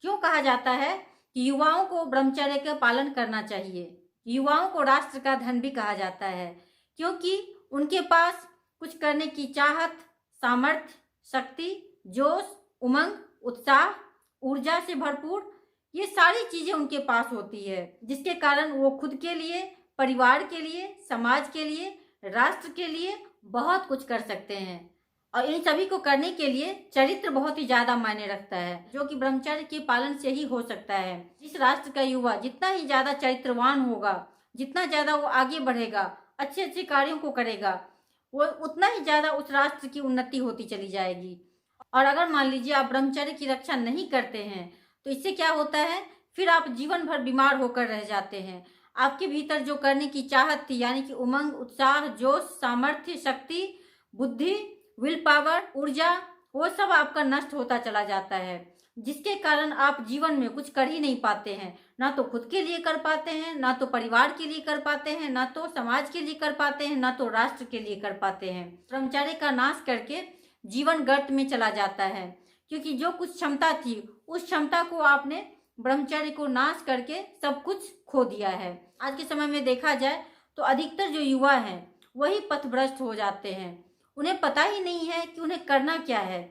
क्यों कहा जाता है कि युवाओं को ब्रह्मचर्य का पालन करना चाहिए? युवाओं को राष्ट्र का धन भी कहा जाता है, क्योंकि उनके पास कुछ करने की चाहत, सामर्थ्य, शक्ति, जोश, उमंग, उत्साह, ऊर्जा से भरपूर ये सारी चीजें उनके पास होती है, जिसके कारण वो खुद के लिए, परिवार के लिए, समाज के लिए, राष्ट्र के लिए बहुत कुछ कर सकते हैं। और इन सभी को करने के लिए चरित्र बहुत ही ज्यादा मायने रखता है, जो कि ब्रह्मचर्य के पालन से ही हो सकता है। जिस राष्ट्र का युवा जितना ही ज्यादा चरित्रवान होगा, जितना ज्यादा वो आगे बढ़ेगा, अच्छे अच्छे कार्यों को करेगा, वो उतना ही ज्यादा उस राष्ट्र की उन्नति होती चली जाएगी। और अगर मान लीजिए आप ब्रह्मचर्य की रक्षा नहीं करते हैं तो इससे क्या होता है, फिर आप जीवन भर बीमार होकर रह जाते हैं। आपके भीतर जो करने की चाहत थी, यानी कि उमंग, उत्साह, जोश, सामर्थ्य, शक्ति, बुद्धि, विल पावर, ऊर्जा, वो सब आपका नष्ट होता चला जाता है, जिसके कारण आप जीवन में कुछ कर ही नहीं पाते हैं। ना तो खुद के लिए कर पाते हैं, ना तो परिवार के लिए कर पाते हैं, ना तो समाज के लिए कर पाते हैं, ना तो राष्ट्र के लिए कर पाते हैं। ब्रह्मचर्य का नाश करके जीवन गर्त में चला जाता है, क्योंकि जो कुछ क्षमता थी उस क्षमता को आपने ब्रह्मचर्य को नाश करके सब कुछ खो दिया है। आज के समय में देखा जाए तो अधिकतर जो युवा हैं वही पथभ्रष्ट हो जाते हैं। उन्हें पता ही नहीं है कि उन्हें करना क्या है।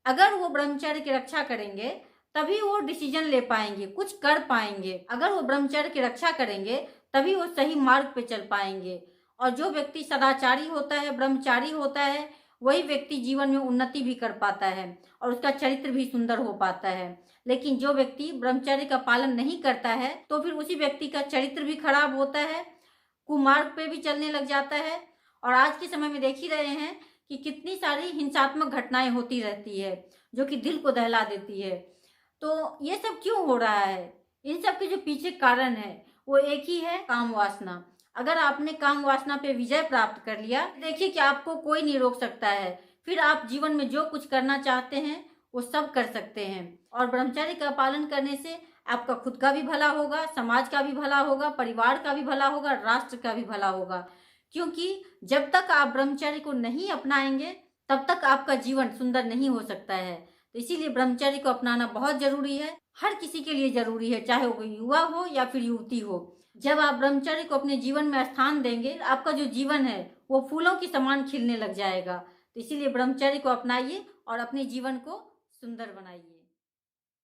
अगर वो ब्रह्मचर्य की रक्षा करेंगे तभी वो डिसीजन ले पाएंगे, कुछ कर पाएंगे। अगर वो ब्रह्मचर्य की रक्षा करेंगे तभी वो सही मार्ग पे चल पाएंगे। और जो व्यक्ति सदाचारी होता है, ब्रह्मचारी होता है, वही व्यक्ति जीवन में उन्नति भी कर पाता है और उसका चरित्र भी सुंदर हो पाता है। लेकिन जो व्यक्ति ब्रह्मचर्य का पालन नहीं करता है तो फिर उसी व्यक्ति का चरित्र भी खराब होता है, कुमार्ग पे भी चलने लग जाता है। और आज के समय में देख ही रहे हैं कि कितनी सारी हिंसात्मक घटनाएं होती रहती है, जो कि दिल को दहला देती है। तो ये सब क्यों हो रहा है? इन सब के जो पीछे कारण है वो एक ही है, काम वासना। अगर आपने काम वासना पे विजय प्राप्त कर लिया, देखिए कि आपको कोई नहीं रोक सकता है। फिर आप जीवन में जो कुछ करना चाहते हैं वो सब कर सकते हैं। और ब्रह्मचर्य का पालन करने से आपका खुद का भी भला होगा, समाज का भी भला होगा, परिवार का भी भला होगा, राष्ट्र का भी भला होगा। क्योंकि जब तक आप ब्रह्मचर्य को नहीं अपनाएंगे तब तक आपका जीवन सुंदर नहीं हो सकता है। तो इसीलिए ब्रह्मचर्य को अपनाना बहुत जरूरी है, हर किसी के लिए जरूरी है, चाहे वो युवा हो या फिर युवती हो। जब आप ब्रह्मचर्य को अपने जीवन में स्थान देंगे, आपका जो जीवन है वो फूलों की समान खिलने लग जाएगा। तो इसीलिए ब्रह्मचर्य को अपनाइए और अपने जीवन को सुंदर बनाइए।